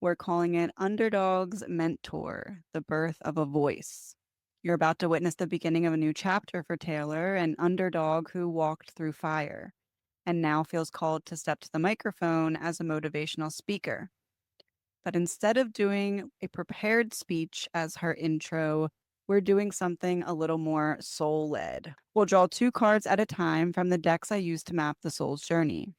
We're calling it Underdogs Mentor, the birth of a voice. You're about to witness the beginning of a new chapter for Taylor, an underdog who walked through fire and now feels called to step to the microphone as a motivational speaker. But instead of doing a prepared speech as her intro, we're doing something a little more soul-led. We'll draw 2 cards at a time from the decks I use to map the soul's journey.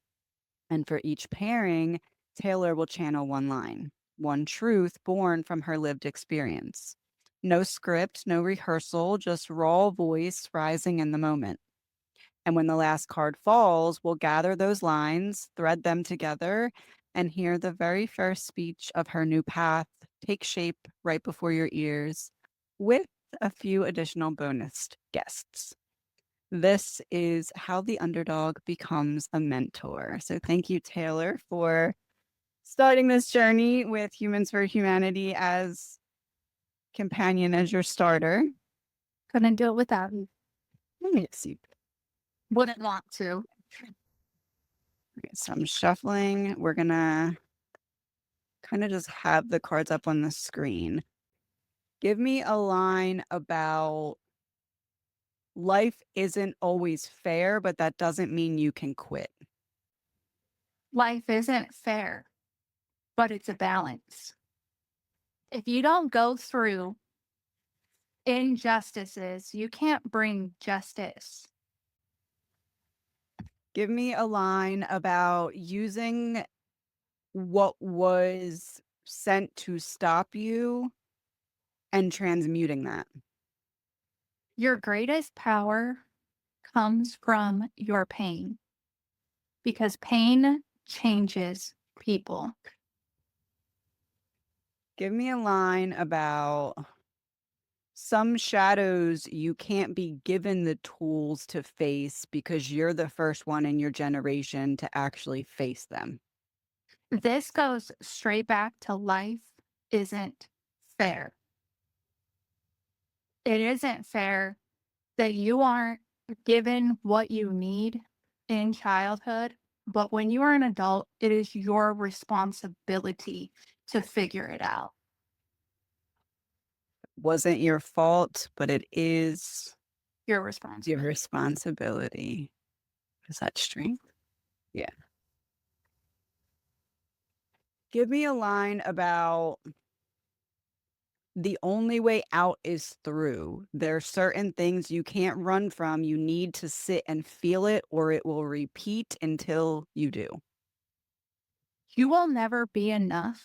And for each pairing, Taylor will channel one line, one truth born from her lived experience. No script, no rehearsal, just raw voice rising in the moment. And when the last card falls, we'll gather those lines, thread them together, and hear the very first speech of her new path take shape right before your ears with a few additional bonus guests. This is how the underdog becomes a mentor. So thank you, Taylor, for starting this journey with Humans for Humanity as companion, as your starter. Couldn't do it without you. Let me see. Wouldn't want to. Okay, so I'm shuffling. We're going to kind of just have the cards up on the screen. Give me a line about life isn't always fair, but that doesn't mean you can quit. Life isn't fair, but it's a balance. If you don't go through injustices, you can't bring justice. Give me a line about using what was sent to stop you and transmuting that. Your greatest power comes from your pain because pain changes people. Give me a line about some shadows you can't be given the tools to face because you're the first one in your generation to actually face them. This goes straight back to life isn't fair. It isn't fair that you aren't given what you need in childhood, but when you are an adult, it is your responsibility to figure it out. Wasn't your fault, but it is Your your responsibility. responsibility. Is that strength? Yeah. Give me a line about the only way out is through. There are certain things you can't run from. You need to sit and feel it, or it will repeat until you do. You will never be enough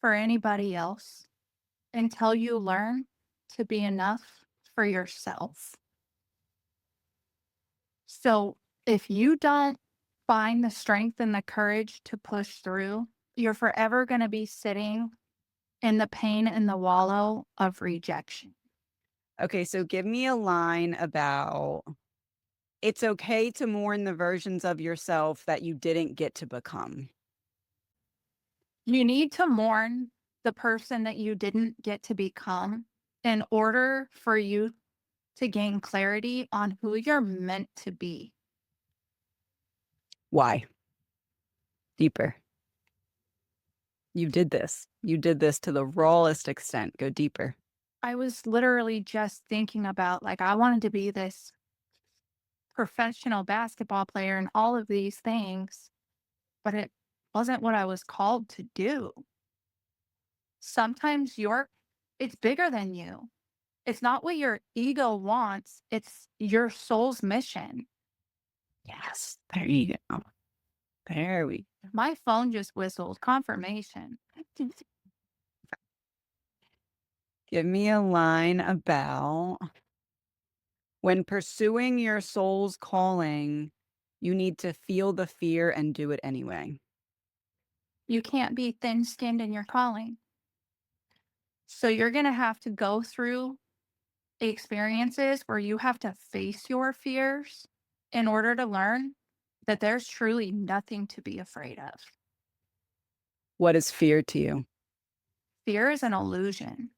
for anybody else until you learn to be enough for yourself. So if you don't find the strength and the courage to push through, you're forever going to be sitting in the pain and the wallow of rejection. Okay, so give me a line about it's okay to mourn the versions of yourself that you didn't get to become. You need to mourn the person that you didn't get to become in order for you to gain clarity on who you're meant to be. Why? Deeper. You did this. You did this to the rawest extent. Go deeper. I was literally just thinking about, like, I wanted to be this professional basketball player and all of these things, but it wasn't what I was called to do. Sometimes it's bigger than you. It's not what your ego wants, it's your soul's mission. Yes. There you go. There we My phone just whistled confirmation. Give me a line about when pursuing your soul's calling, you need to feel the fear and do it anyway. You can't be thin-skinned in your calling. So you're going to have to go through experiences where you have to face your fears in order to learn that there's truly nothing to be afraid of. What is fear to you? Fear is an illusion.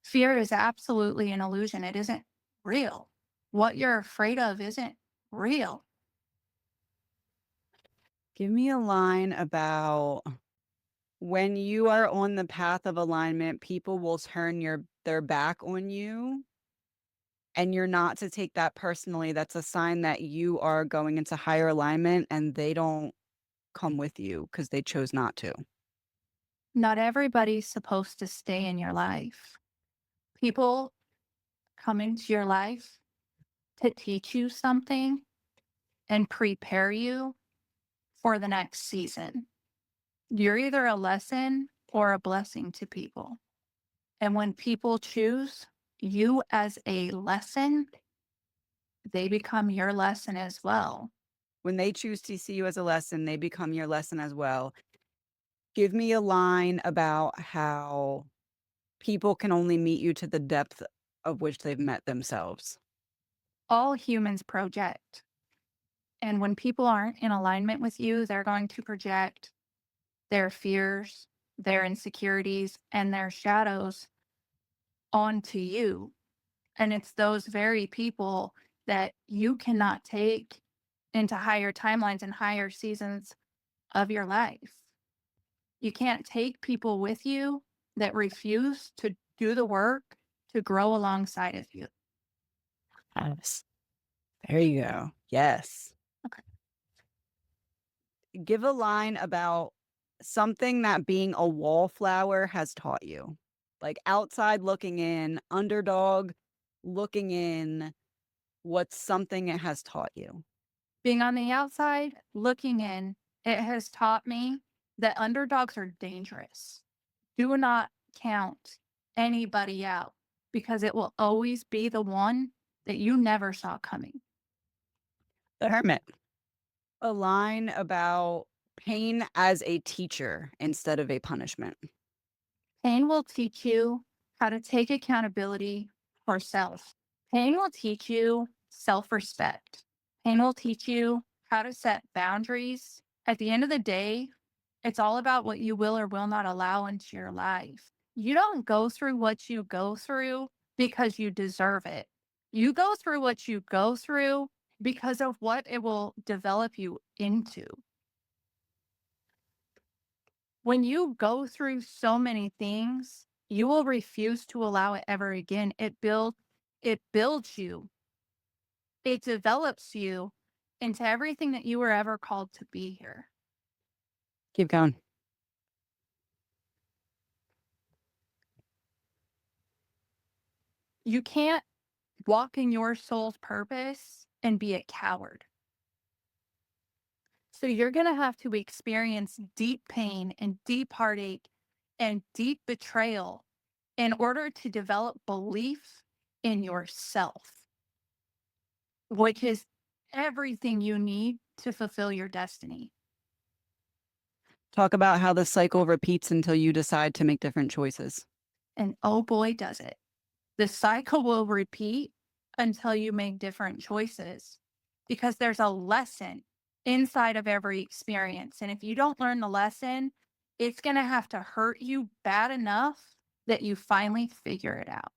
Fear is absolutely an illusion. It isn't real. What you're afraid of isn't real. Give me a line about When you are on the path of alignment, people will turn their back on you, and you're not to take that personally. That's a sign that you are going into higher alignment and they don't come with you because they chose not to. Not everybody's supposed to stay in your life. People come into your life to teach you something and prepare you for the next season. You're either a lesson or a blessing to people. And when people choose you as a lesson, they become your lesson as well. When they choose to see you as a lesson, they become your lesson as well. Give me a line about how people can only meet you to the depth of which they've met themselves. All humans project. And when people aren't in alignment with you, they're going to project their fears, their insecurities, and their shadows onto you. And it's those very people that you cannot take into higher timelines and higher seasons of your life. You can't take people with you that refuse to do the work to grow alongside of you. Yes. There you go. Yes. Okay. Give a line about something that being a wallflower has taught you. Like outside looking in, underdog looking in, what's something it has taught you? Being on the outside, looking in, it has taught me that underdogs are dangerous. Do not count anybody out because it will always be the one that you never saw coming. The Hermit. A line about pain as a teacher instead of a punishment. Pain will teach you how to take accountability for self. Pain will teach you self respect. Pain will teach you how to set boundaries. At the end of the day, it's all about what you will or will not allow into your life. You don't go through what you go through because you deserve it. You go through what you go through because of what it will develop you into. When you go through so many things, you will refuse to allow it ever again. It builds you. It develops you into everything that you were ever called to be here. Keep going. You can't walk in your soul's purpose and be a coward. So you're going to have to experience deep pain and deep heartache and deep betrayal in order to develop belief in yourself, which is everything you need to fulfill your destiny. Talk about how the cycle repeats until you decide to make different choices. And oh boy, does it. The cycle will repeat until you make different choices because there's a lesson inside of every experience. And if you don't learn the lesson, it's going to have to hurt you bad enough that you finally figure it out.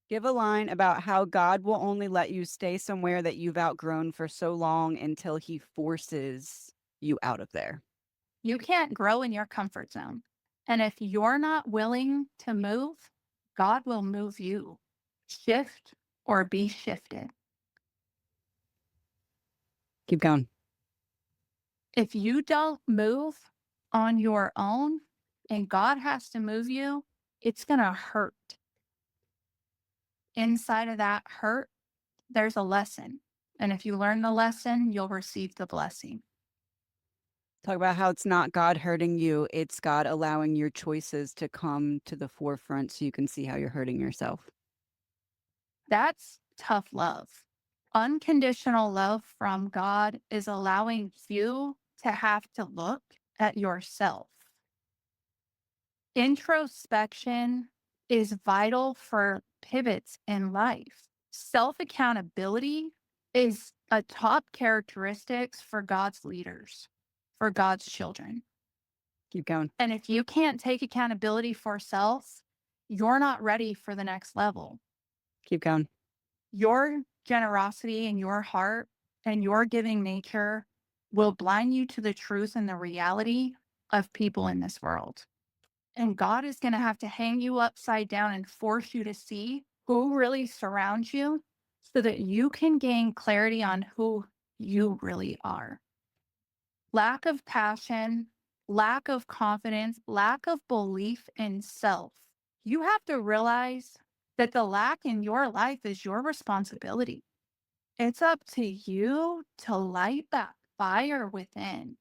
Give a line about how God will only let you stay somewhere that you've outgrown for so long until he forces you out of there. You can't grow in your comfort zone. And if you're not willing to move, God will move you. Shift or be shifted. Keep going. If you don't move on your own and God has to move you, it's going to hurt. Inside of that hurt, there's a lesson. And if you learn the lesson, you'll receive the blessing. Talk about how it's not God hurting you, it's God allowing your choices to come to the forefront so you can see how you're hurting yourself. That's tough love. Unconditional love from God is allowing you to have to look at yourself. Introspection is vital for pivots in life. Self accountability is a top characteristics for God's leaders, for God's children. Keep going. And if you can't take accountability for self, you're not ready for the next level. Keep going. Your generosity and your heart and your giving nature will blind you to the truth and the reality of people in this world. And God is going to have to hang you upside down and force you to see who really surrounds you so that you can gain clarity on who you really are. Lack of passion, lack of confidence, lack of belief in self. You have to realize that the lack in your life is your responsibility. It's up to you to light that fire within.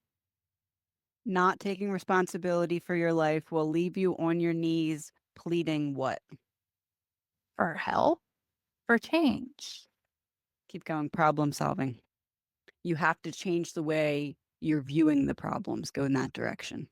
Not taking responsibility for your life will leave you on your knees pleading what? For help, for change. Keep going. Problem solving. You have to change the way you're viewing the problems, go in that direction.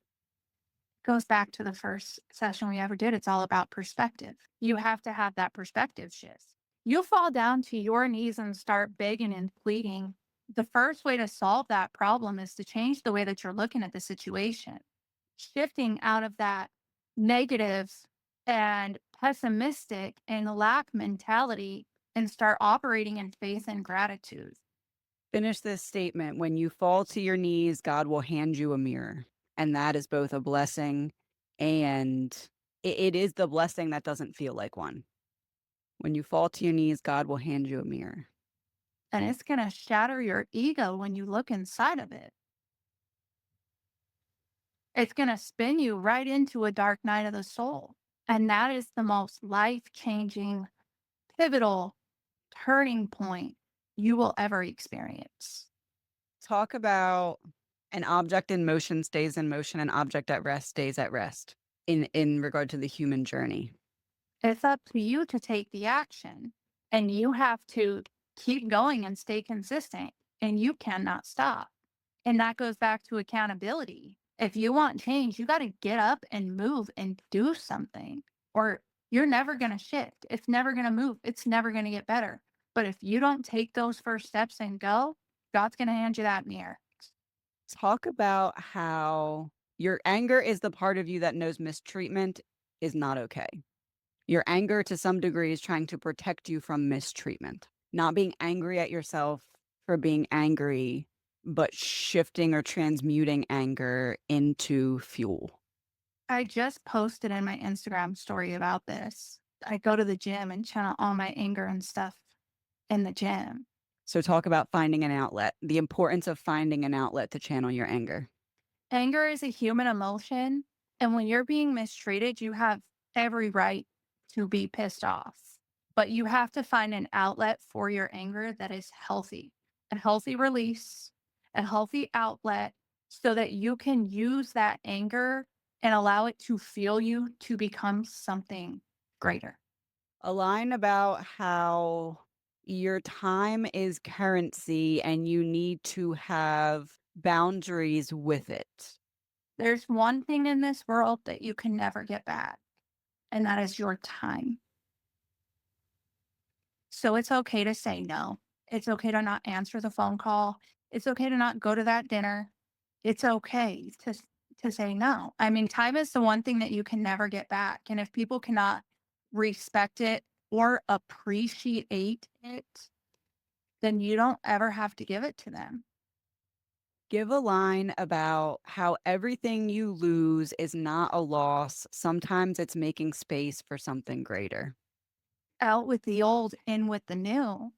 Goes back to the first session we ever did. It's all about perspective. You have to have that perspective shift. You fall down to your knees and start begging and pleading. The first way to solve that problem is to change the way that you're looking at the situation, shifting out of that negative and pessimistic and lack mentality and start operating in faith and gratitude. Finish this statement. When you fall to your knees, God will hand you a mirror. And that is both a blessing and it is the blessing that doesn't feel like one. When you fall to your knees, God will hand you a mirror. And it's going to shatter your ego when you look inside of it. It's going to spin you right into a dark night of the soul. And that is the most life changing, pivotal turning point you will ever experience. Talk about an object in motion stays in motion, an object at rest stays at rest in regard to the human journey. It's up to you to take the action, and you have to keep going and stay consistent, and you cannot stop. And that goes back to accountability. If you want change, you got to get up and move and do something, or you're never going to shift. It's never going to move. It's never going to get better. But if you don't take those first steps and go, God's going to hand you that mirror. Talk about how your anger is the part of you that knows mistreatment is not okay. Your anger to some degree is trying to protect you from mistreatment, not being angry at yourself for being angry, but shifting or transmuting anger into fuel. I just posted in my Instagram story about this. I go to the gym and channel all my anger and stuff in the gym. So talk about finding an outlet, the importance of finding an outlet to channel your anger. Anger is a human emotion, and when you're being mistreated, you have every right to be pissed off. But you have to find an outlet for your anger that is healthy, a healthy release, a healthy outlet, so that you can use that anger and allow it to fuel you to become something greater. A line about how your time is currency and you need to have boundaries with it. There's one thing in this world that you can never get back, and that is your time. So it's okay to say no. It's okay to not answer the phone call. It's okay to not go to that dinner. It's okay to say no. I mean, time is the one thing that you can never get back. And if people cannot respect it or appreciate it, then you don't ever have to give it to them. Give a line about how everything you lose is not a loss. Sometimes it's making space for something greater. Out with the old, in with the new.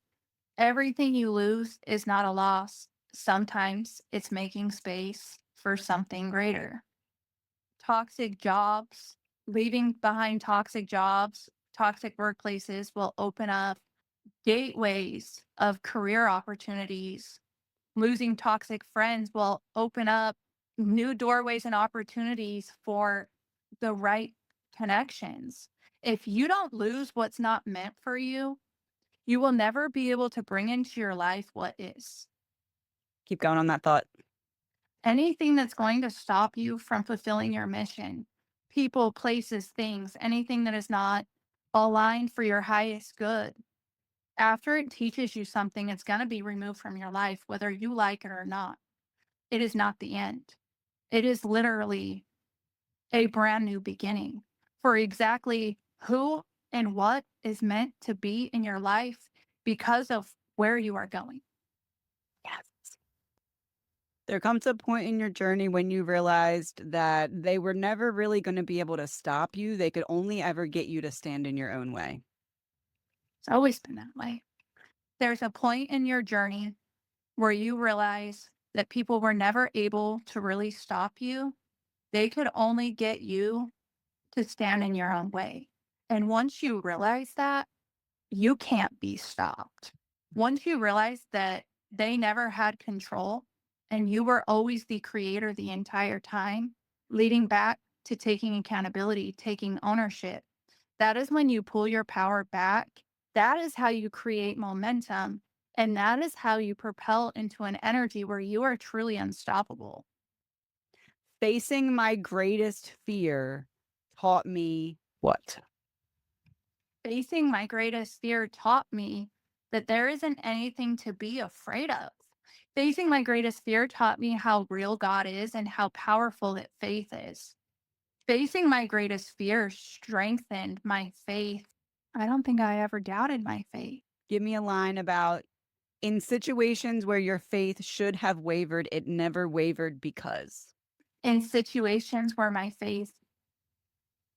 Everything you lose is not a loss. Sometimes it's making space for something greater. Toxic jobs, leaving behind toxic jobs, toxic workplaces will open up gateways of career opportunities. Losing toxic friends will open up new doorways and opportunities for the right connections. If you don't lose what's not meant for you, you will never be able to bring into your life what is. Keep going on that thought. Anything that's going to stop you from fulfilling your mission, people, places, things, anything that is not aligned for your highest good, after it teaches you something, it's going to be removed from your life, whether you like it or not. It is not the end. It is literally a brand new beginning for exactly who and what is meant to be in your life because of where you are going. Yes. There comes a point in your journey when you realized that they were never really gonna be able to stop you, they could only ever get you to stand in your own way. It's always been that way. There's a point in your journey where you realize that people were never able to really stop you. They could only get you to stand in your own way. And once you realize that, you can't be stopped. Once you realize that they never had control and you were always the creator the entire time, leading back to taking accountability, taking ownership, that is when you pull your power back. That is how you create momentum. And that is how you propel into an energy where you are truly unstoppable. Facing my greatest fear taught me what? Facing my greatest fear taught me that there isn't anything to be afraid of. Facing my greatest fear taught me how real God is and how powerful that faith is. Facing my greatest fear strengthened my faith. I don't think I ever doubted my faith. Give me a line about in situations where your faith should have wavered, it never wavered because. In situations where my faith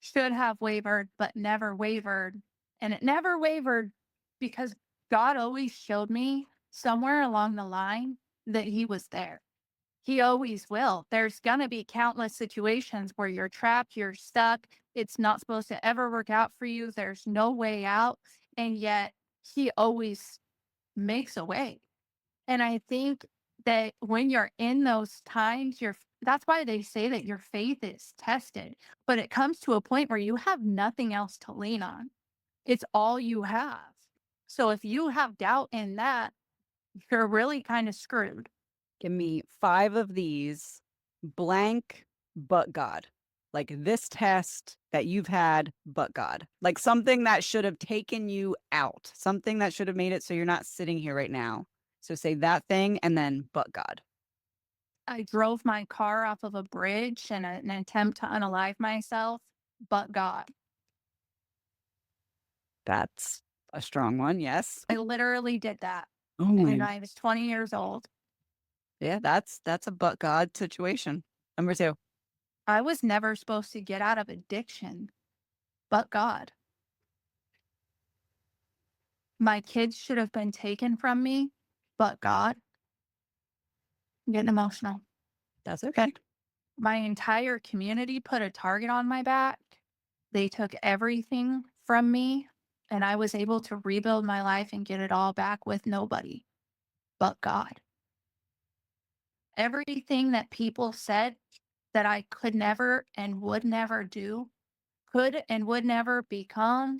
should have wavered, but never wavered, and it never wavered because God always showed me somewhere along the line that He was there. He always will. There's gonna be countless situations where you're trapped, you're stuck, it's not supposed to ever work out for you, there's no way out, and yet He always makes a way. And I think that when you're in those times, that's why they say that your faith is tested, but it comes to a point where you have nothing else to lean on. It's all you have. So if you have doubt in that, you're really kind of screwed. Give me 5 of these, blank, but God. Like this test that you've had, but God. Like something that should have taken you out, something that should have made it so you're not sitting here right now. So say that thing and then, but God. I drove my car off of a bridge in an attempt to unalive myself, but God. That's a strong one. Yes. I literally did that. Oh my. And I was 20 years old. Yeah, that's a but God situation. Number 2. I was never supposed to get out of addiction, but God. My kids should have been taken from me, but God. I'm getting emotional. That's okay. My entire community put a target on my back. They took everything from me, and I was able to rebuild my life and get it all back with nobody but God. Everything that people said that I could never and would never do, could and would never become,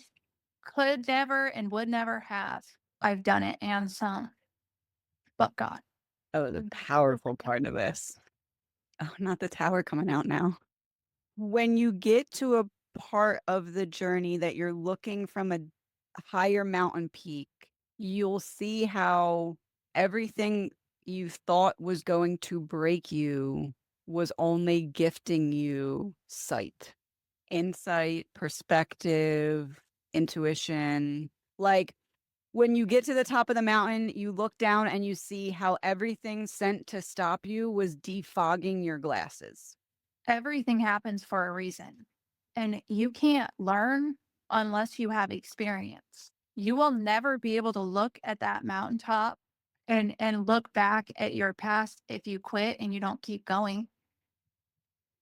could never and would never have. I've done it and some, but God. Oh, the powerful part of this. Oh, not the tower coming out now. When you get to a part of the journey that you're looking from a higher mountain peak, you'll see how everything you thought was going to break you was only gifting you sight, insight, perspective, intuition. Like when you get to the top of the mountain, you look down and you see how everything sent to stop you was defogging your glasses. Everything happens for a reason, and you can't learn unless you have experience. You will never be able to look at that mountaintop and look back at your past if you quit and you don't keep going.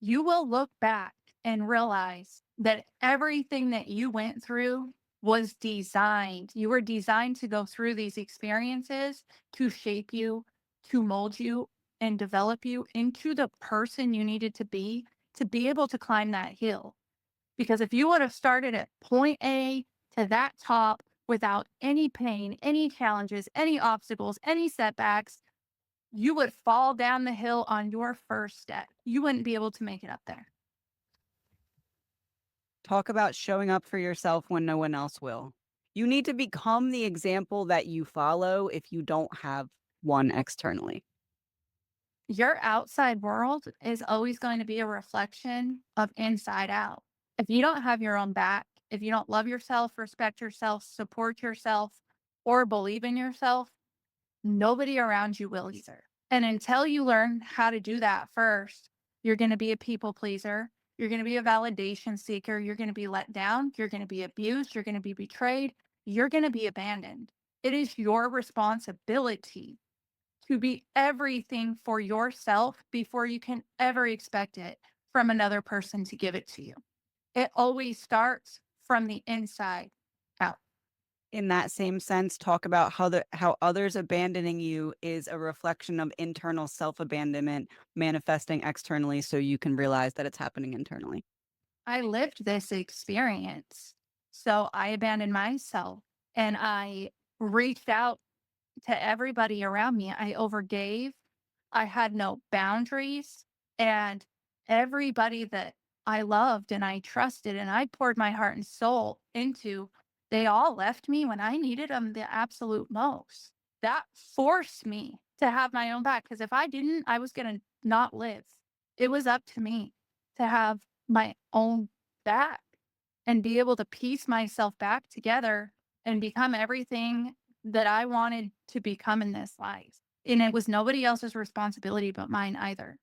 You will look back and realize that everything that you went through was designed. You were designed to go through these experiences to shape you, to mold you, and develop you into the person you needed to be able to climb that hill. Because if you would have started at point A to that top without any pain, any challenges, any obstacles, any setbacks, you would fall down the hill on your first step. You wouldn't be able to make it up there. Talk about showing up for yourself when no one else will. You need to become the example that you follow if you don't have one externally. Your outside world is always going to be a reflection of inside out. If you don't have your own back, if you don't love yourself, respect yourself, support yourself, or believe in yourself, nobody around you will either. And until you learn how to do that first, you're going to be a people pleaser. You're going to be a validation seeker. You're going to be let down. You're going to be abused. You're going to be betrayed. You're going to be abandoned. It is your responsibility to be everything for yourself before you can ever expect it from another person to give it to you. It always starts from the inside out. In that same sense, talk about how others abandoning you is a reflection of internal self-abandonment manifesting externally so you can realize that it's happening internally. I lived this experience. So I abandoned myself and I reached out to everybody around me. I overgave. I had no boundaries. And everybody that I loved and I trusted and I poured my heart and soul into, they all left me when I needed them the absolute most. That forced me to have my own back because if I didn't, I was going to not live. It was up to me to have my own back and be able to piece myself back together and become everything that I wanted to become in this life. And it was nobody else's responsibility but mine either.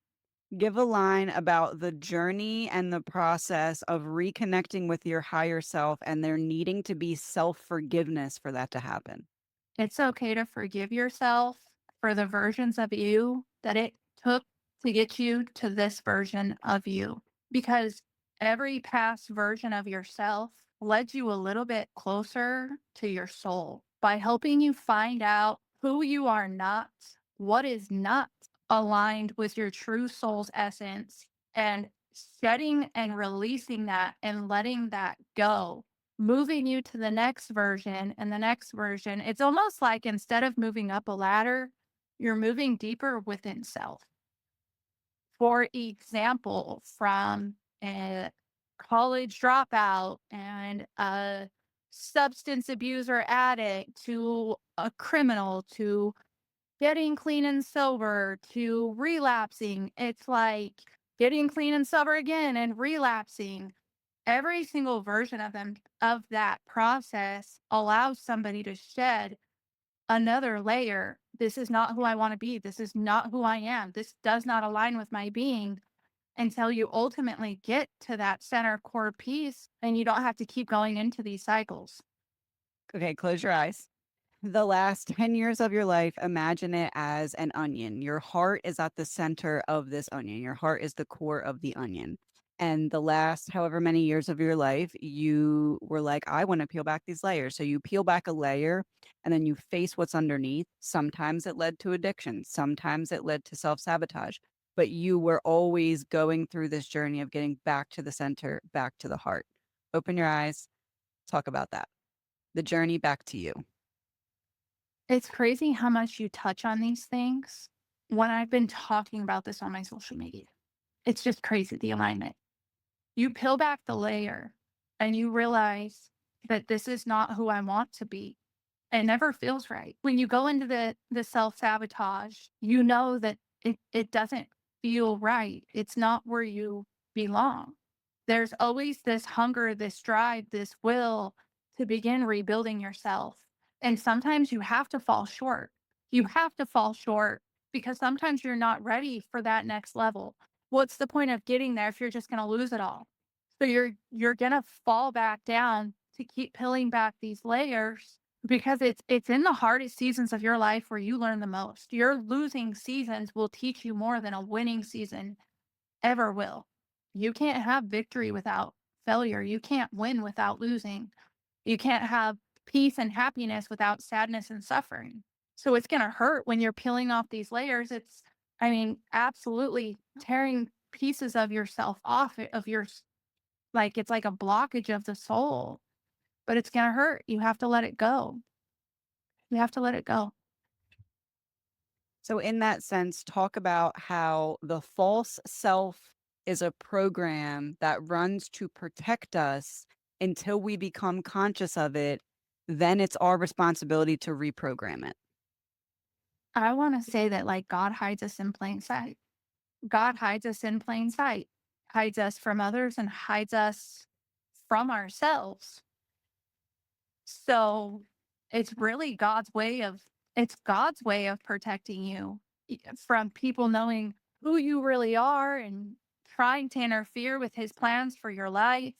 Give a line about the journey and the process of reconnecting with your higher self and there needing to be self-forgiveness for that to happen. It's okay to forgive yourself for the versions of you that it took to get you to this version of you. Because every past version of yourself led you a little bit closer to your soul by helping you find out who you are not, what is not aligned with your true soul's essence, and shedding and releasing that and letting that go, moving you to the next version and the next version. It's almost like instead of moving up a ladder, you're moving deeper within self. For example, from a college dropout and a substance abuser addict to a criminal to getting clean and sober to relapsing, it's like getting clean and sober again and relapsing. Every single version of them of that process allows somebody to shed another layer. This is not who I want to be. This is not who I am. This does not align with my being until you ultimately get to that center core piece and you don't have to keep going into these cycles. Okay, close your eyes. The last 10 years of your life, imagine it as an onion. Your heart is at the center of this onion. Your heart is the core of the onion. And the last however many years of your life, you were like, I want to peel back these layers. So you peel back a layer and then you face what's underneath. Sometimes it led to addiction, sometimes it led to self sabotage. But you were always going through this journey of getting back to the center, back to the heart. Open your eyes, talk about that. The journey back to you. It's crazy how much you touch on these things when I've been talking about this on my social media. It's just crazy, the alignment. You peel back the layer and you realize that this is not who I want to be. It never feels right. When you go into the self-sabotage, you know that it doesn't feel right. It's not where you belong. There's always this hunger, this drive, this will to begin rebuilding yourself. And sometimes you have to fall short. You have to fall short because sometimes you're not ready for that next level. What's the point of getting there if you're just going to lose it all? So you're going to fall back down to keep peeling back these layers because it's in the hardest seasons of your life where you learn the most. Your losing seasons will teach you more than a winning season ever will. You can't have victory without failure. You can't win without losing. You can't have peace and happiness without sadness and suffering. So it's going to hurt when you're peeling off these layers. It's, I mean, absolutely tearing pieces of yourself off of like it's like a blockage of the soul, but it's going to hurt. You have to let it go. You have to let it go. So, in that sense, talk about how the false self is a program that runs to protect us until we become conscious of it. Then it's our responsibility to reprogram it. I want to say that like God hides us in plain sight. God hides us in plain sight, hides us from others and hides us from ourselves. So it's really God's way of protecting you. from people knowing who you really are and trying to interfere with his plans for your life.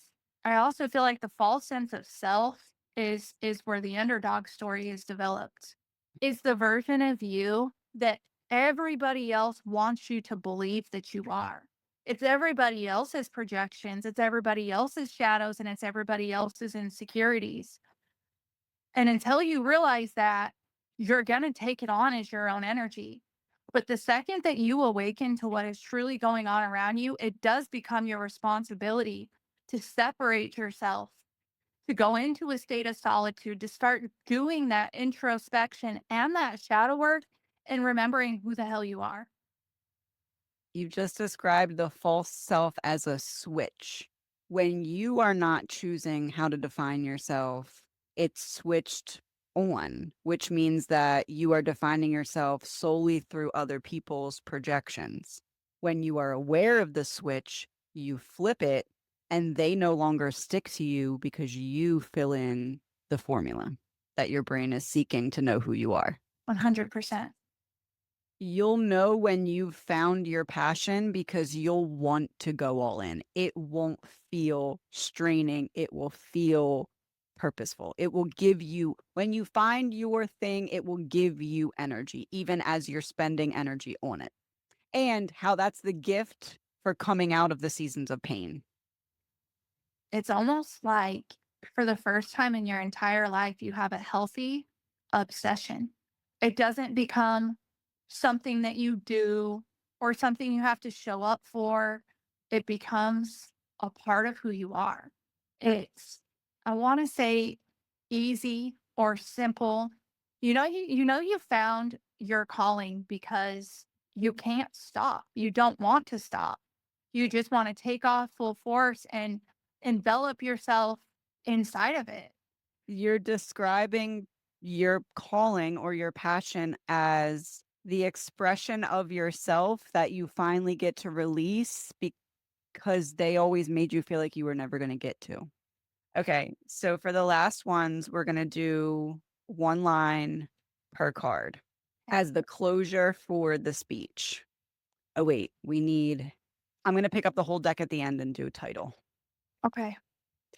I also feel like the false sense of self is where the underdog story is developed. Is the version of you that everybody else wants you to believe that you are. It's everybody else's projections, it's everybody else's shadows, and it's everybody else's insecurities. And until you realize that, you're going to take it on as your own energy. But the second that you awaken to what is truly going on around you, it does become your responsibility to separate yourself, to go into a state of solitude, to start doing that introspection and that shadow work and remembering who the hell you are. You just described the false self as a switch. When you are not choosing how to define yourself, it's switched on, which means that you are defining yourself solely through other people's projections. When you are aware of the switch, you flip it and they no longer stick to you because you fill in the formula that your brain is seeking to know who you are. 100%. You'll know when you've found your passion because you'll want to go all in. It won't feel straining. It will feel purposeful. It will give you, when you find your thing, it will give you energy, even as you're spending energy on it. And how that's the gift for coming out of the seasons of pain. It's almost like for the first time in your entire life, you have a healthy obsession. It doesn't become something that you do or something you have to show up for. It becomes a part of who you are. It's, I want to say, easy or simple. You found your calling because you can't stop. You don't want to stop. You just want to take off full force and envelop yourself inside of it. You're describing your calling or your passion as the expression of yourself that you finally get to release because they always made you feel like you were never going to get to. Okay, so for the last ones, we're going to do one line per card as the closure for the speech. Oh, wait, I'm going to pick up the whole deck at the end and do a title. Okay.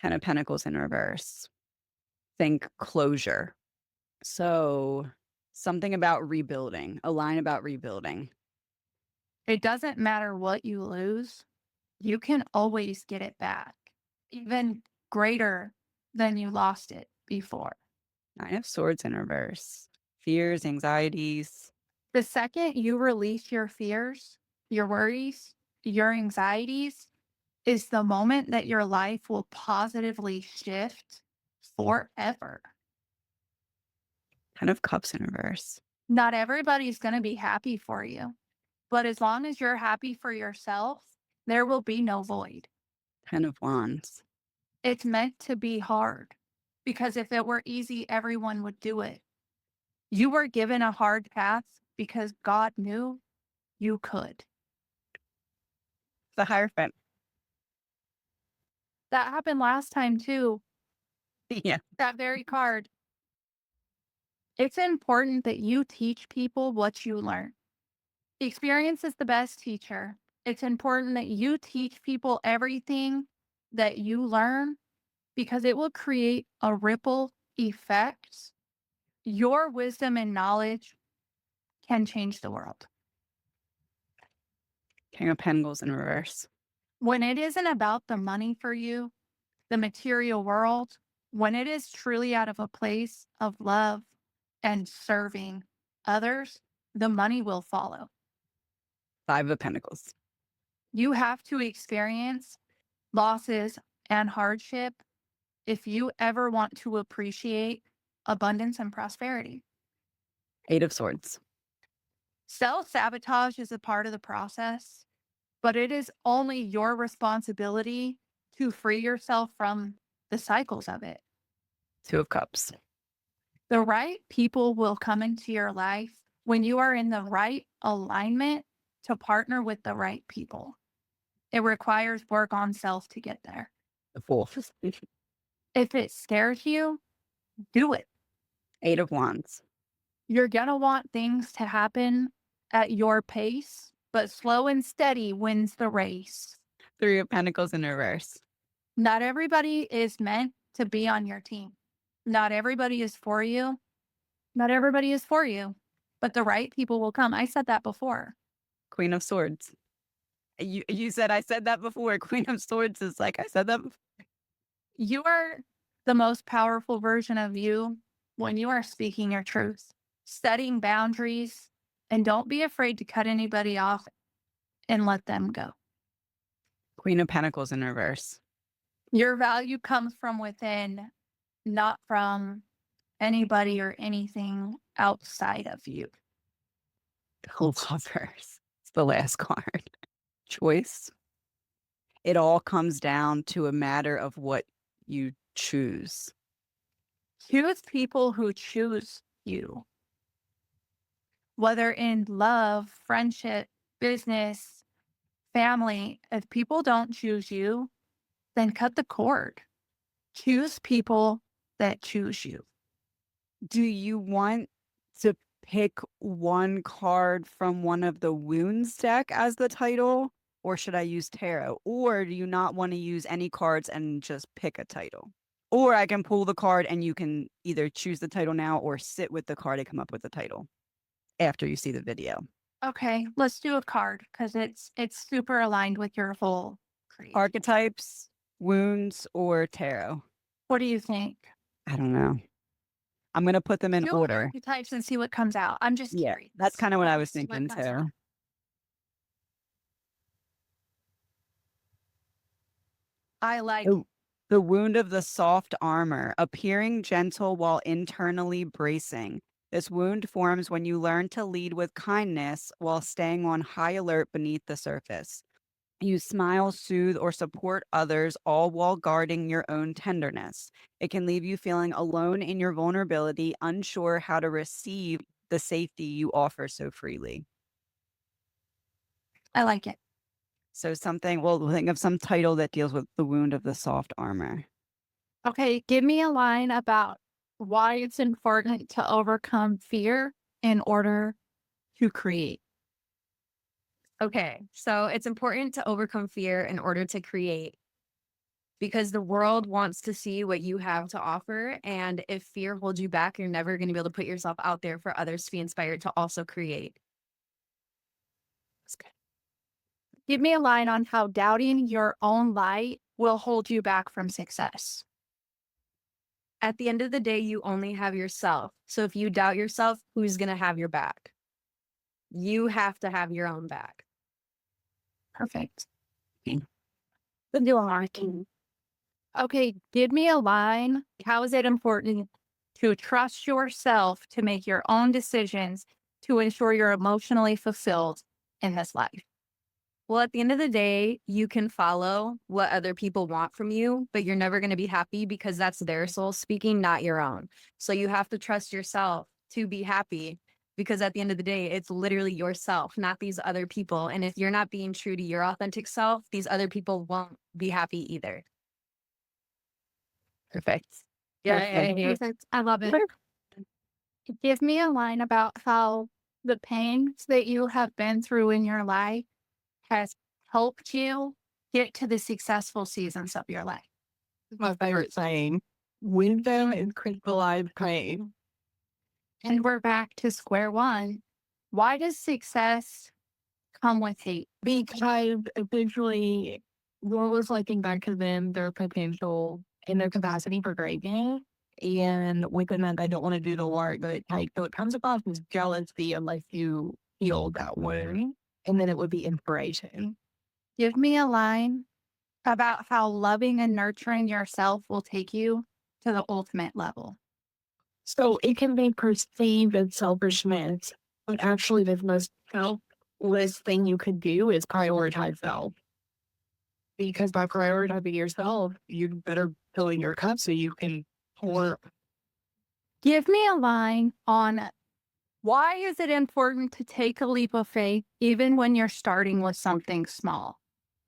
10 of Pentacles in reverse. Think closure. So something about rebuilding, a line about rebuilding. It doesn't matter what you lose, you can always get it back, even greater than you lost it before. 9 of Swords in reverse. Fears, anxieties. The second you release your fears, your worries, your anxieties, is the moment that your life will positively shift forever. 10 of Cups in reverse. Not everybody's going to be happy for you, but as long as you're happy for yourself, there will be no void. 10 of Wands. It's meant to be hard because if it were easy, everyone would do it. You were given a hard path because God knew you could. The Hierophant. That happened last time too. Yeah. That very card. It's important that you teach people what you learn. Experience is the best teacher. It's important that you teach people everything that you learn because it will create a ripple effect. Your wisdom and knowledge can change the world. King of Pentacles in reverse. When it isn't about the money for you, the material world, when it is truly out of a place of love and serving others, the money will follow. 5 of Pentacles. You have to experience losses and hardship if you ever want to appreciate abundance and prosperity. 8 of Swords. Self sabotage is a part of the process, but it is only your responsibility to free yourself from the cycles of it. 2 of Cups. The right people will come into your life when you are in the right alignment to partner with the right people. It requires work on self to get there. The Fool. If it scares you, do it. 8 of Wands. You're going to want things to happen at your pace, but slow and steady wins the race. Three of Pentacles in reverse. Not everybody is meant to be on your team. Not everybody is for you. Not everybody is for you, but the right people will come. I said that before. Queen of Swords. You said I said that before. Queen of Swords is like I said that before. You are the most powerful version of you when you are speaking your truth, setting boundaries, and don't be afraid to cut anybody off and let them go. Queen of Pentacles in reverse. Your value comes from within, not from anybody or anything outside of you. The Lovers. It's the last card. Choice. It all comes down to a matter of what you choose. Choose people who choose you, whether in love, friendship, business, family. If people don't choose you, then cut the cord. Choose people that choose you. Do you want to pick one card from one of the wounds deck as the title, or should I use tarot? Or do you not want to use any cards and just pick a title? Or I can pull the card and you can either choose the title now or sit with the card and come up with the title after you see the video. Okay, let's do a card because it's super aligned with your whole creed. Archetypes, wounds, or tarot? What do you think? I don't know. I'm going to put them in Do order. archetypes and see what comes out. I'm just Yeah, curious. that's kind of what I was See what thinking comes out. too. I like The wound of the soft armor, appearing gentle while internally bracing. This wound forms when you learn to lead with kindness while staying on high alert beneath the surface. You smile, soothe, or support others, all while guarding your own tenderness. It can leave you feeling alone in your vulnerability, unsure how to receive the safety you offer so freely. I like it. So something, we'll think of some title that deals with the wound of the soft armor. Okay, give me a line about why it's important to overcome fear in order to create. Okay, so it's important to overcome fear in order to create because the world wants to see what you have to offer. And if fear holds you back, you're never going to be able to put yourself out there for others to be inspired to also create. That's good. Give me a line on how doubting your own light will hold you back from success. At the end of the day, you only have yourself. So if you doubt yourself, who's going to have your back? You have to have your own back. Perfect. Okay, give me a line. How is it important to trust yourself to make your own decisions to ensure you're emotionally fulfilled in this life? Well, at the end of the day, you can follow what other people want from you, but you're never going to be happy because that's their soul speaking, not your own. So you have to trust yourself to be happy because at the end of the day, it's literally yourself, not these other people. And if you're not being true to your authentic self, these other people won't be happy either. Perfect. Yeah. Perfect. I love it. Give me a line about how the pains that you have been through in your life has helped you get to the successful seasons of your life. My favorite saying, wisdom is crystallized pain. And we're back to square one. Why does success come with hate? Because eventually, what was looking back to them, their potential and their capacity for greatness. And within that, they don't want to do the work that it takes. So it comes across as jealousy unless you heal that wound. And then it would be inspiration. Give me a line about how loving and nurturing yourself will take you to the ultimate level. So it can be perceived as selfishness, but actually the most selfless thing you could do is prioritize self. Because by prioritizing yourself, you better fill in your cup so you can pour. Give me a line on why is it important to take a leap of faith even when you're starting with something small?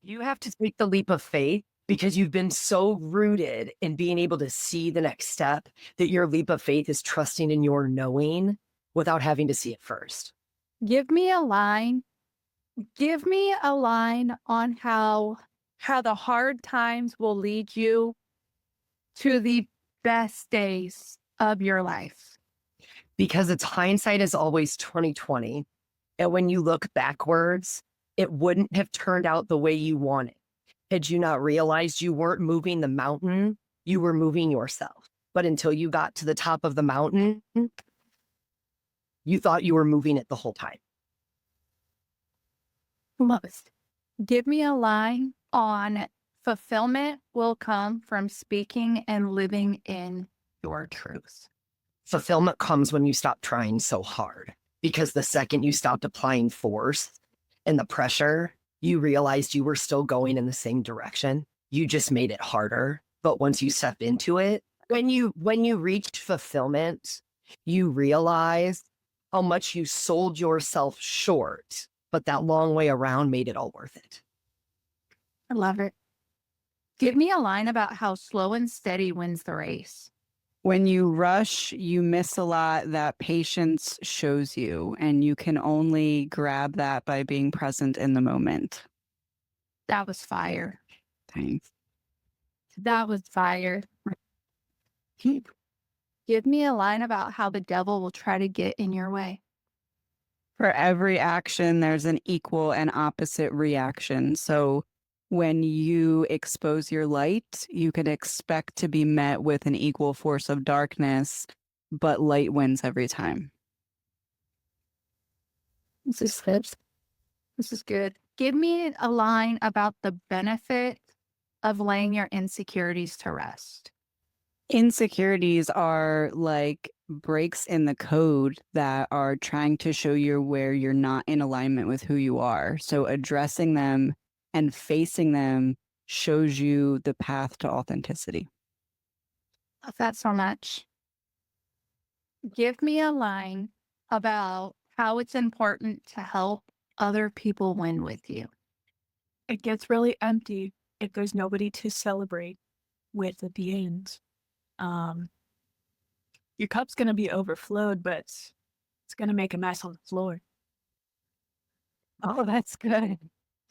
You have to take the leap of faith because you've been so rooted in being able to see the next step that your leap of faith is trusting in your knowing without having to see it first. Give me a line. Give me a line on how the hard times will lead you to the best days of your life. Because it's hindsight is always 2020. And when you look backwards, it wouldn't have turned out the way you wanted. Had you not realized you weren't moving the mountain, you were moving yourself. But until you got to the top of the mountain, you thought you were moving it the whole time. Love it. Give me a line on fulfillment will come from speaking and living in your truth. Fulfillment comes when you stop trying so hard. Because the second you stopped applying force and the pressure, you realized you were still going in the same direction. You just made it harder. But once you step into it, when you reached fulfillment, you realize how much you sold yourself short, but that long way around made it all worth it. I love it. Give me a line about how slow and steady wins the race. When you rush, you miss a lot that patience shows you, and you can only grab that by being present in the moment. That was fire. Thanks. That was fire. Give me a line about how the devil will try to get in your way. For every action, there's an equal and opposite reaction. So when you expose your light, you can expect to be met with an equal force of darkness, but light wins every time. This is good. This is good. Give me a line about the benefit of laying your insecurities to rest. Insecurities are like breaks in the code that are trying to show you where you're not in alignment with who you are. So addressing them and facing them shows you the path to authenticity. Love that so much. Give me a line about how it's important to help other people win with you. It gets really empty if there's nobody to celebrate with at the end. Your cup's going to be overflowed, but it's going to make a mess on the floor. Oh, that's good.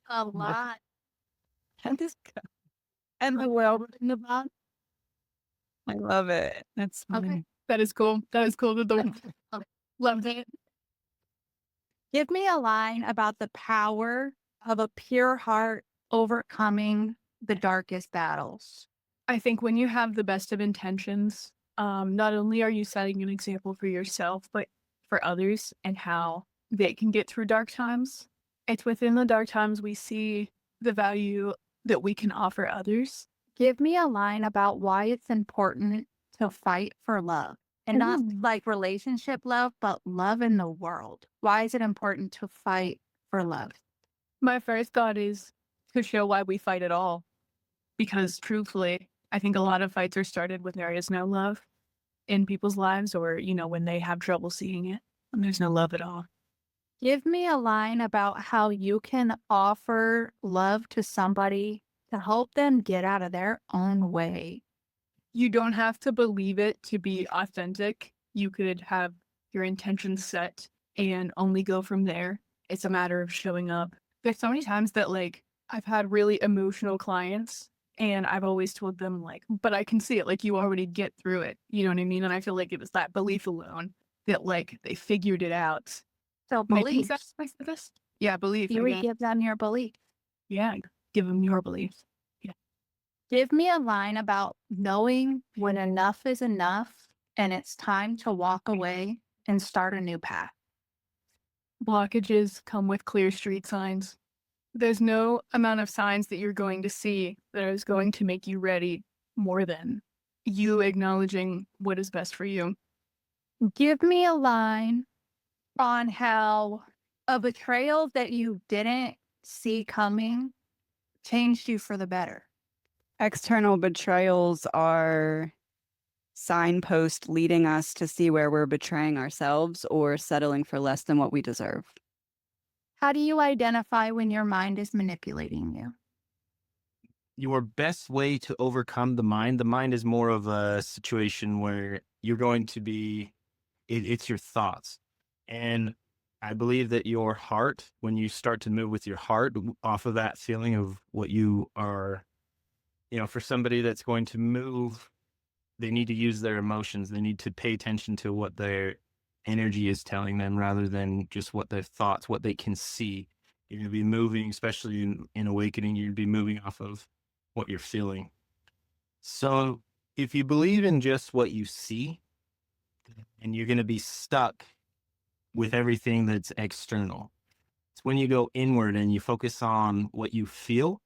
A lot. That is good. And the world in the box. I love it. That's Okay. funny. That is cool. That is cool. Loved it. Give me a line about the power of a pure heart overcoming the darkest battles. I think when you have the best of intentions, not only are you setting an example for yourself, but for others and how they can get through dark times. It's within the dark times we see the value that we can offer others. Give me a line about why it's important to fight for love. And not like relationship love, but love in the world. Why is it important to fight for love? My first thought is to show why we fight at all. Because truthfully, I think a lot of fights are started when there is no love in people's lives, or, when they have trouble seeing it and there's no love at all. Give me a line about how you can offer love to somebody to help them get out of their own way. You don't have to believe it to be authentic. You could have your intentions set and only go from there. It's a matter of showing up. There's so many times that I've had really emotional clients and I've always told them but I can see it, you already get through it. You know what I mean? And I feel like it was that belief alone that they figured it out. So Maybe beliefs. that's the best. Yeah, belief. You I guess. give them your belief. Yeah, give them your beliefs. Give me a line about knowing when enough is enough and it's time to walk away and start a new path. Blockages come with clear street signs. There's no amount of signs that you're going to see that is going to make you ready more than you acknowledging what is best for you. Give me a line on how a betrayal that you didn't see coming changed you for the better. External betrayals are signposts leading us to see where we're betraying ourselves or settling for less than what we deserve. How do you identify when your mind is manipulating you? Your best way to overcome the mind is more of a situation where you're going to be, it's your thoughts. And I believe that your heart, when you start to move with your heart off of that feeling of what you are, for somebody that's going to move, they need to use their emotions. They need to pay attention to what their energy is telling them rather than just what their thoughts, what they can see. You're going to be moving, especially in awakening, you're going to be moving off of what you're feeling. So if you believe in just what you see, and you're going to be stuck with everything that's external. It's when you go inward and you focus on what you feel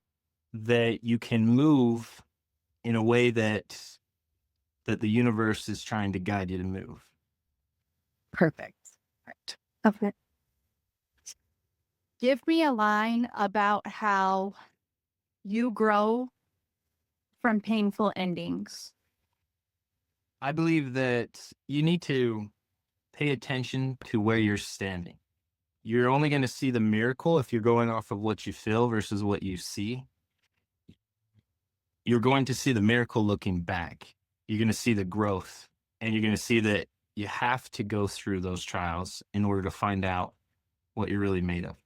that you can move in a way that the universe is trying to guide you to move. Perfect. Right. Okay. Give me a line about how you grow from painful endings. I believe that you need to pay attention to where you're standing. You're only going to see the miracle if you're going off of what you feel versus what you see. You're going to see the miracle looking back. You're going to see the growth, and you're going to see that you have to go through those trials in order to find out what you're really made of.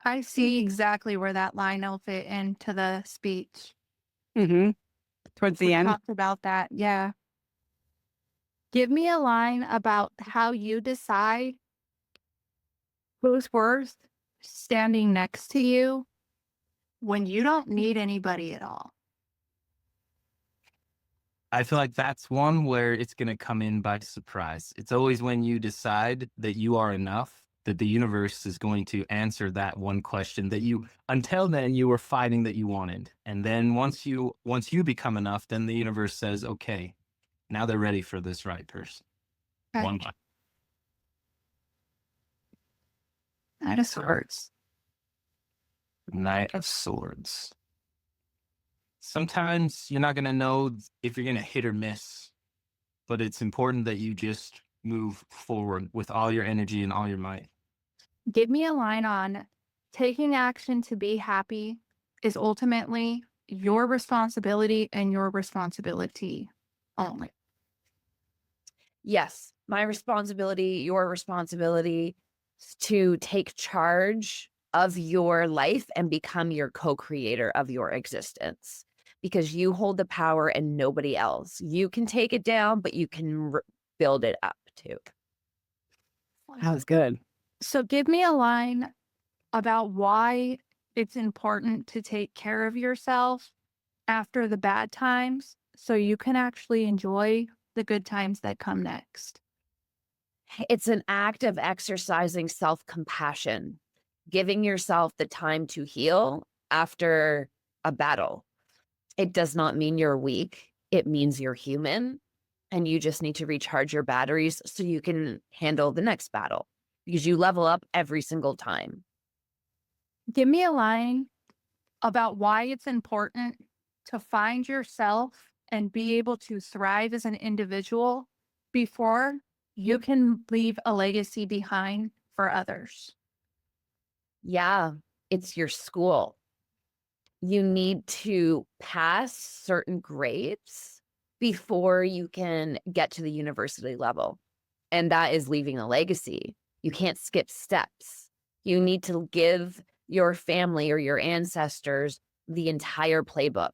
I see exactly where that line will fit into the speech. Mm-hmm. Towards the We end. talked about that. Yeah. Give me a line about how you decide who's worth standing next to you when you don't need anybody at all. I feel like that's one where it's going to come in by surprise. It's always when you decide that you are enough that the universe is going to answer that one question that you, until then, you were fighting that you wanted. And then once you become enough, then the universe says, okay, now they're ready for this right person. Okay. One by Knight of Swords. Knight of Swords. Sometimes you're not going to know if you're going to hit or miss, but it's important that you just move forward with all your energy and all your might. Give me a line on taking action to be happy is ultimately your responsibility and your responsibility only. Yes, my responsibility, your responsibility to take charge of your life and become your co-creator of your existence, because you hold the power and nobody else. You can take it down, but you can build it up too. That was good. So give me a line about why it's important to take care of yourself after the bad times so you can actually enjoy the good times that come next. It's an act of exercising self-compassion, giving yourself the time to heal after a battle. It does not mean you're weak. It means you're human, and you just need to recharge your batteries so you can handle the next battle, because you level up every single time. Give me a line about why it's important to find yourself and be able to thrive as an individual before you can leave a legacy behind for others. Yeah, it's your school. You need to pass certain grades before you can get to the university level. And that is leaving a legacy. You can't skip steps. You need to give your family or your ancestors the entire playbook.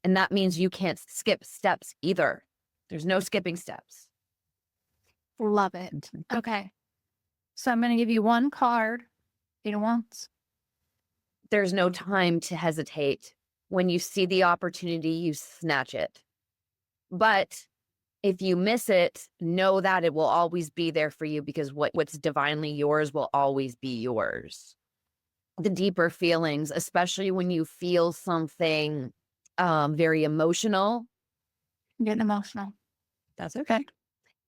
And that means you can't skip steps either. There's no skipping steps. Love it. Okay. So I'm going to give you one card. Read it once. There's no time to hesitate. When you see the opportunity, you snatch it. But if you miss it, know that it will always be there for you, because what's divinely yours will always be yours. The deeper feelings, especially when you feel something very emotional, I'm getting emotional. That's okay.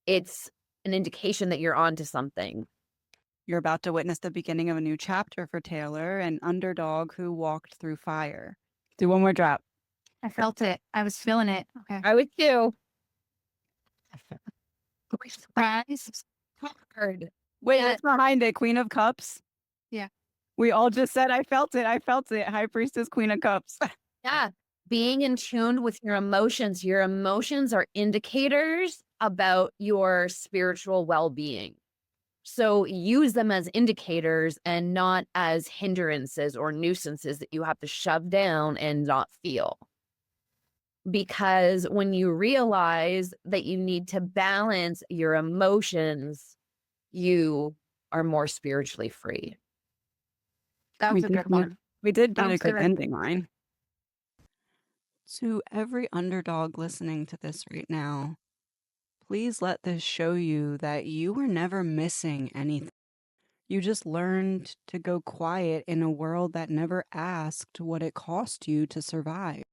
it's an indication that you're onto something. You're about to witness the beginning of a new chapter for Taylor, an underdog who walked through fire. Do one more drop. I felt it. I was feeling it. Okay. I would too. Surprise. Card. Wait, Yeah. what's behind it? Queen of Cups? Yeah. We all just said, I felt it. I felt it. High Priestess, Queen of Cups. Yeah. Being in tune with your emotions. Your emotions are indicators about your spiritual well-being. So use them as indicators and not as hindrances or nuisances that you have to shove down and not feel. Because when you realize that you need to balance your emotions, you are more spiritually free. That We was a did good one. we did get a Sounds good good. ending line. To every underdog listening to this right now, please let this show you that you were never missing anything. You just learned to go quiet in a world that never asked what it cost you to survive.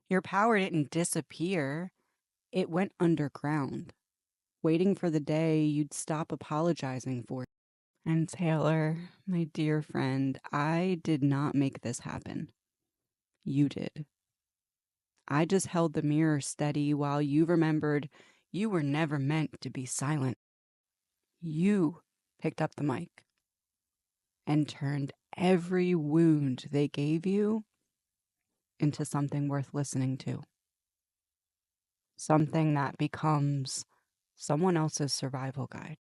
Your power didn't disappear, it went underground, waiting for the day you'd stop apologizing for it. And Taylor, my dear friend, I did not make this happen. You did. I just held the mirror steady while you remembered you were never meant to be silent. You picked up the mic and turned every wound they gave you into something worth listening to. Something that becomes someone else's survival guide.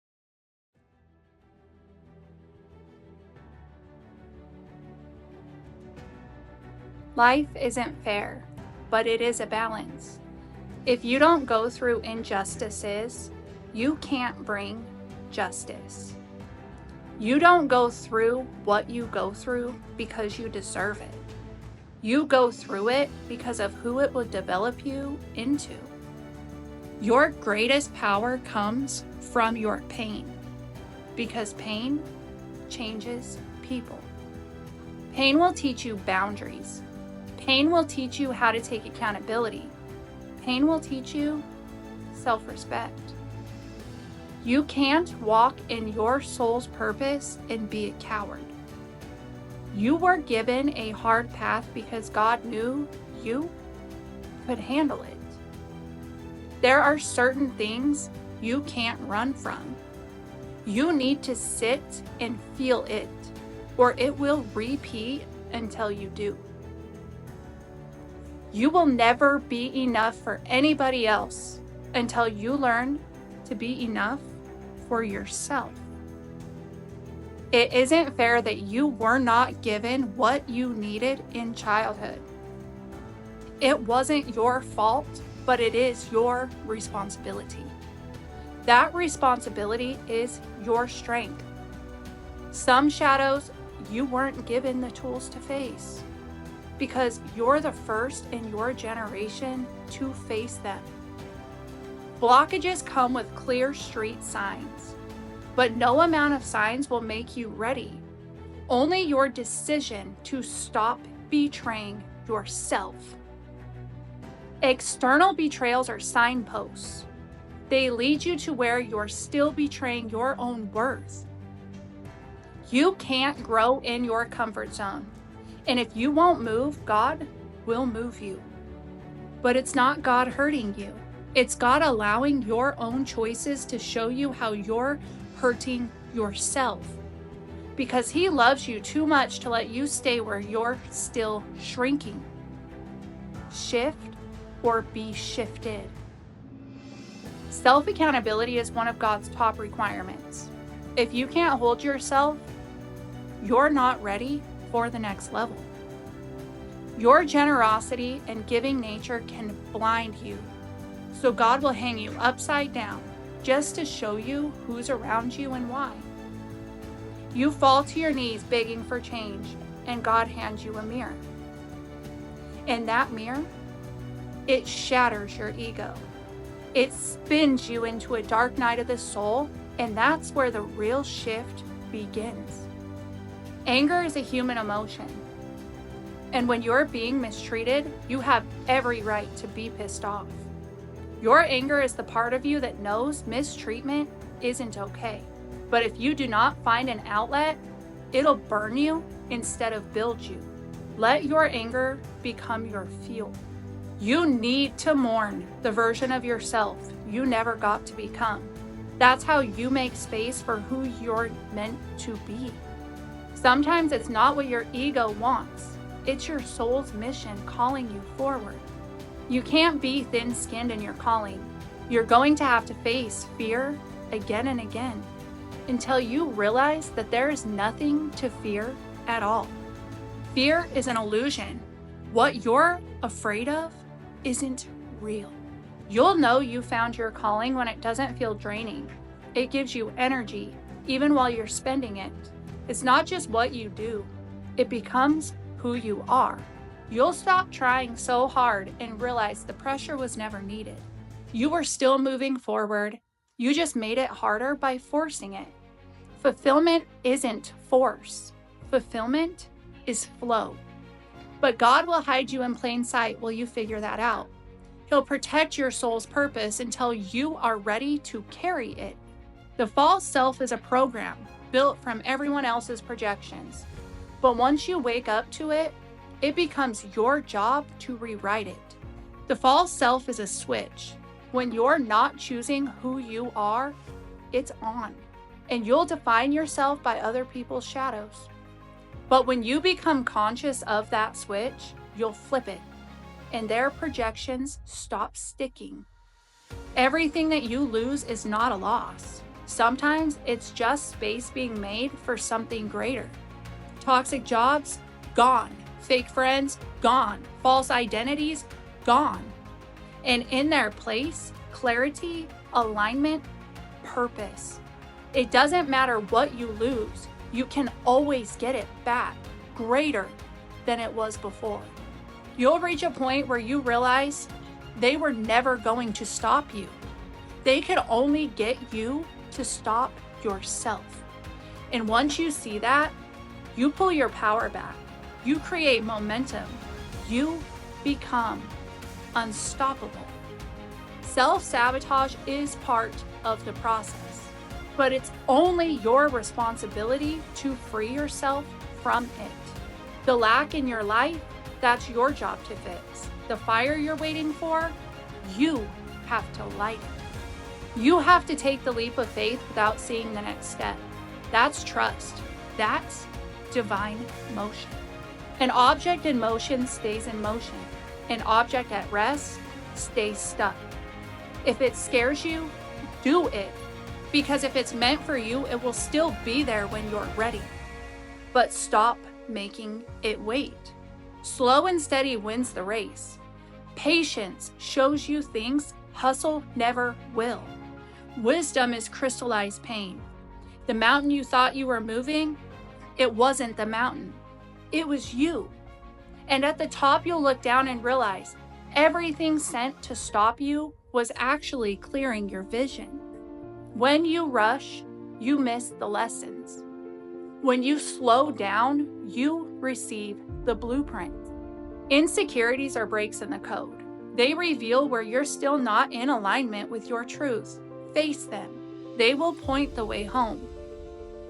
Life isn't fair, but it is a balance. If you don't go through injustices, you can't bring justice. You don't go through what you go through because you deserve it. You go through it because of who it will develop you into. Your greatest power comes from your pain, because pain changes people. Pain will teach you boundaries. Pain will teach you how to take accountability. Pain will teach you self-respect. You can't walk in your soul's purpose and be a coward. You were given a hard path because God knew you could handle it. There are certain things you can't run from. You need to sit and feel it, or it will repeat until you do. You will never be enough for anybody else until you learn to be enough for yourself. It isn't fair that you were not given what you needed in childhood. It wasn't your fault, but it is your responsibility. That responsibility is your strength. Some shadows you weren't given the tools to face, because you're the first in your generation to face them. Blockages come with clear street signs, but no amount of signs will make you ready. Only your decision to stop betraying yourself. External betrayals are signposts. They lead you to where you're still betraying your own worth. You can't grow in your comfort zone. And if you won't move, God will move you. But it's not God hurting you. It's God allowing your own choices to show you how you're hurting yourself. Because He loves you too much to let you stay where you're still shrinking. Shift or be shifted. Self-accountability is one of God's top requirements. If you can't hold yourself, you're not ready for the next level. Your generosity and giving nature can blind you, so God will hang you upside down just to show you who's around you and why. You fall to your knees begging for change, and God hands you a mirror. And that mirror, it shatters your ego. It spins you into a dark night of the soul, and that's where the real shift begins. Anger is a human emotion. And when you're being mistreated, you have every right to be pissed off. Your anger is the part of you that knows mistreatment isn't okay. But if you do not find an outlet, it'll burn you instead of build you. Let your anger become your fuel. You need to mourn the version of yourself you never got to become. That's how you make space for who you're meant to be. Sometimes it's not what your ego wants. It's your soul's mission calling you forward. You can't be thin-skinned in your calling. You're going to have to face fear again and again. until you realize that there is nothing to fear at all. Fear is an illusion. What you're afraid of isn't real. You'll know you found your calling when it doesn't feel draining. It gives you energy, even while you're spending it. It's not just what you do, it becomes who you are. You'll stop trying so hard and realize the pressure was never needed. You were still moving forward. You just made it harder by forcing it. Fulfillment isn't force. Fulfillment is flow. But God will hide you in plain sight while you figure that out. He'll protect your soul's purpose until you are ready to carry it. The false self is a program built from everyone else's projections. But once you wake up to it, it becomes your job to rewrite it. The false self is a switch. When you're not choosing who you are, it's on, and you'll define yourself by other people's shadows. But when you become conscious of that switch, you'll flip it, and their projections stop sticking. Everything that you lose is not a loss. Sometimes it's just space being made for something greater. Toxic jobs, gone. Fake friends, gone. False identities, gone. And in their place, clarity, alignment, purpose. It doesn't matter what you lose, you can always get it back, greater than it was before. You'll reach a point where you realize they were never going to stop you. They could only get you to stop yourself. And once you see that, you pull your power back. You create momentum. You become unstoppable. Self-sabotage is part of the process, but it's only your responsibility to free yourself from it. The lack in your life, that's your job to fix. The fire you're waiting for, you have to light it. You have to take the leap of faith without seeing the next step. That's trust. That's divine motion. An object in motion stays in motion. An object at rest stays stuck. If it scares you, do it. Because if it's meant for you, it will still be there when you're ready. But stop making it wait. Slow and steady wins the race. Patience shows you things hustle never will. Wisdom is crystallized pain. The mountain you thought you were moving, it wasn't the mountain. It was you. And at the top, you'll look down and realize everything sent to stop you was actually clearing your vision. When you rush, you miss the lessons. When you slow down, you receive the blueprint. Insecurities are breaks in the code. They reveal where you're still not in alignment with your truth. Face them. They will point the way home.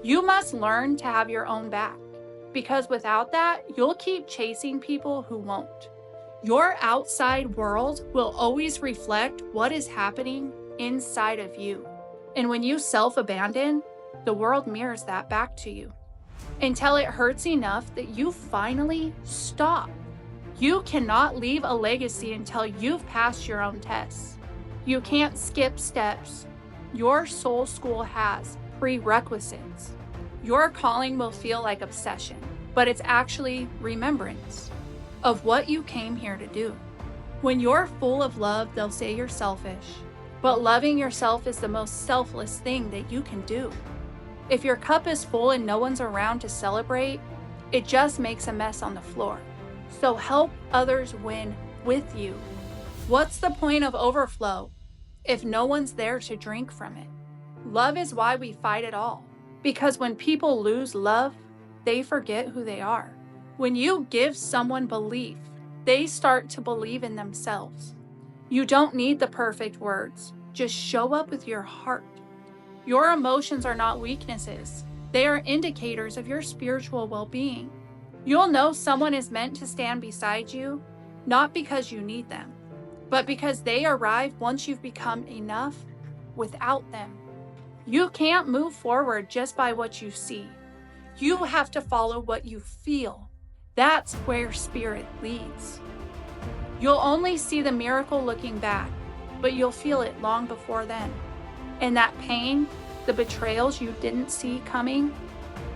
You must learn to have your own back, because without that, you'll keep chasing people who won't. Your outside world will always reflect what is happening inside of you. And when you self-abandon, the world mirrors that back to you until it hurts enough that you finally stop. You cannot leave a legacy until you've passed your own tests. You can't skip steps. Your soul school has prerequisites. Your calling will feel like obsession, but it's actually remembrance of what you came here to do. When you're full of love, they'll say you're selfish, but loving yourself is the most selfless thing that you can do. If your cup is full and no one's around to celebrate, it just makes a mess on the floor. So help others win with you. What's the point of overflow if no one's there to drink from it? Love is why we fight it all. Because when people lose love, they forget who they are. When you give someone belief, they start to believe in themselves. You don't need the perfect words. Just show up with your heart. Your emotions are not weaknesses. They are indicators of your spiritual well-being. You'll know someone is meant to stand beside you, not because you need them, but because they arrive once you've become enough without them. You can't move forward just by what you see. You have to follow what you feel. That's where spirit leads. You'll only see the miracle looking back, but you'll feel it long before then. And that pain, the betrayals you didn't see coming,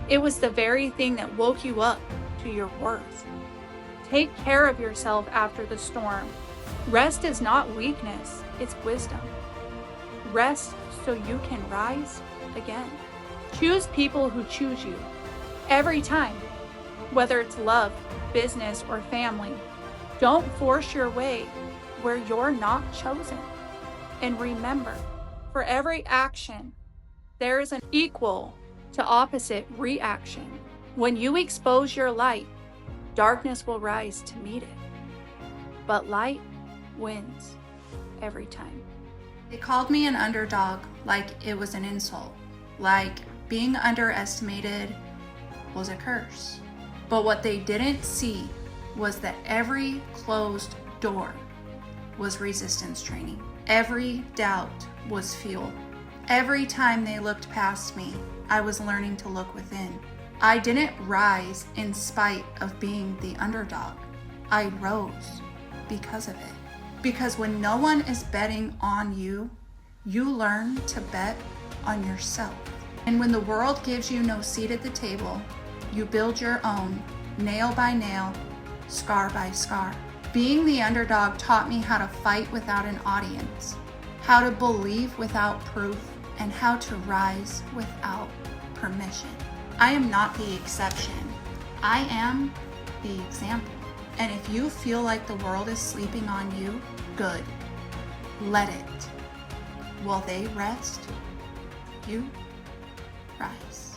it was the very thing that woke you up to your worth. Take care of yourself after the storm. Rest is not weakness, it's wisdom. Rest so you can rise again. Choose people who choose you every time, whether it's love, business, or family. Don't force your way where you're not chosen. And remember, for every action, there is an equal to opposite reaction. When you expose your light, darkness will rise to meet it. But light wins every time. They called me an underdog like it was an insult, like being underestimated was a curse. But what they didn't see was that every closed door was resistance training. Every doubt was fuel. Every time they looked past me, I was learning to look within. I didn't rise in spite of being the underdog. I rose because of it. Because when no one is betting on you, you learn to bet on yourself. And when the world gives you no seat at the table, you build your own, nail by nail, scar by scar. Being the underdog taught me how to fight without an audience, how to believe without proof, and how to rise without permission. I am not the exception. I am the example. And if you feel like the world is sleeping on you, good. Let it. While they rest, you rise.